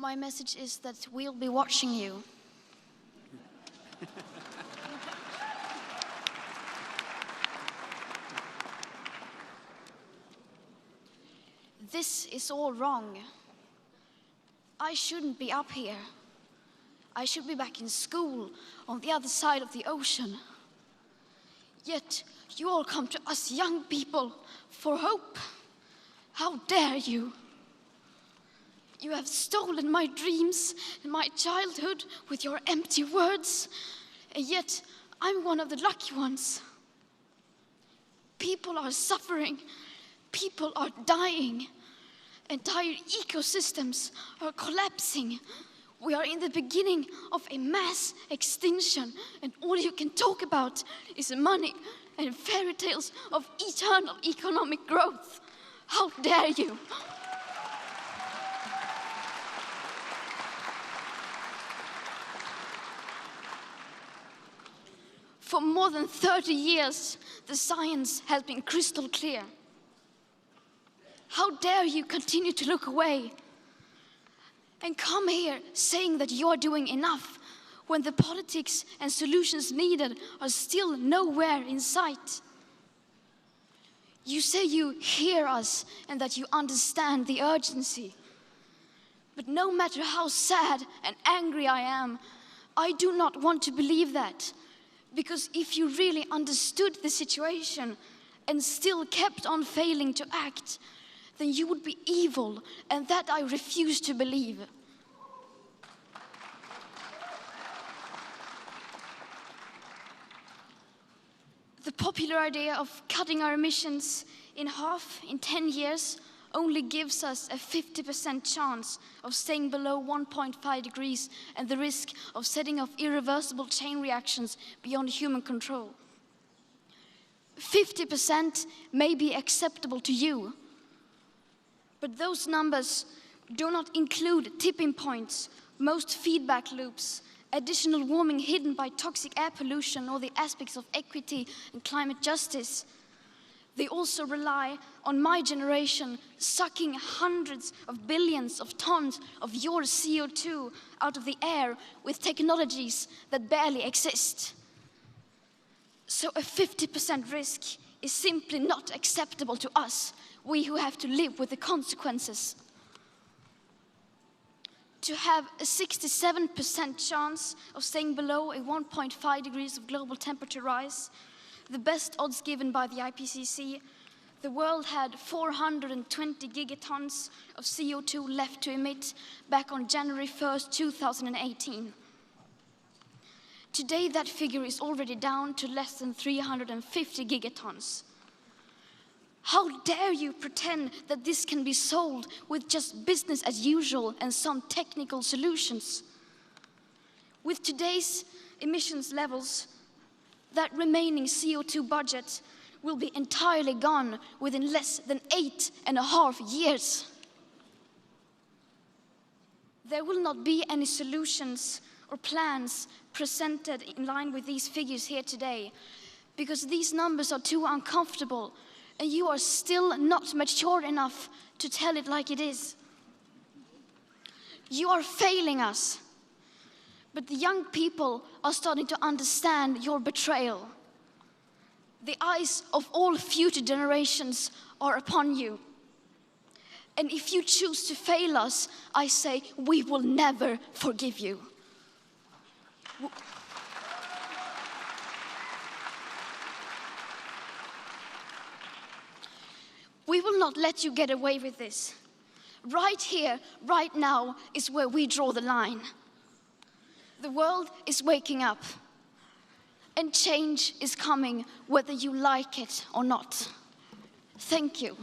My message is that we'll be watching you. This is all wrong. I shouldn't be up here. I should be back in school on the other side of the ocean. Yet you all come to us young people for hope. How dare you? You have stolen my dreams and my childhood with your empty words, and yet I'm one of the lucky ones. People are suffering, people are dying, entire ecosystems are collapsing. We are in the beginning of a mass extinction, and all you can talk about is money and fairy tales of eternal economic growth. How dare you? For more than 30 years, the science has been crystal clear. How dare you continue to look away and come here saying that you're doing enough when the politics and solutions needed are still nowhere in sight? You say you hear us and that you understand the urgency. But no matter how sad and angry I am, I do not want to believe that. Because if you really understood the situation and still kept on failing to act, then you would be evil, and that I refuse to believe. The popular idea of cutting our emissions in half in 10 years only gives us a 50% chance of staying below 1.5 degrees and the risk of setting off irreversible chain reactions beyond human control. 50% may be acceptable to you, but those numbers do not include tipping points, most feedback loops, additional warming hidden by toxic air pollution, or the aspects of equity and climate justice. They also rely on my generation sucking hundreds of billions of tons of your CO2 out of the air with technologies that barely exist. So a 50% risk is simply not acceptable to us, we who have to live with the consequences. To have a 67% chance of staying below a 1.5 degrees of global temperature rise, the best odds given by the IPCC, the world had 420 gigatons of CO2 left to emit back on January 1st, 2018. Today, that figure is already down to less than 350 gigatons. How dare you pretend that this can be solved with just business as usual and some technical solutions? With today's emissions levels, that remaining CO2 budget will be entirely gone within less than 8.5 years. There will not be any solutions or plans presented in line with these figures here today, because these numbers are too uncomfortable and you are still not mature enough to tell it like it is. You are failing us. But the young people are starting to understand your betrayal. The eyes of all future generations are upon you. And if you choose to fail us, I say we will never forgive you. We will not let you get away with this. Right here, right now, is where we draw the line. The world is waking up, and change is coming whether you like it or not. Thank you.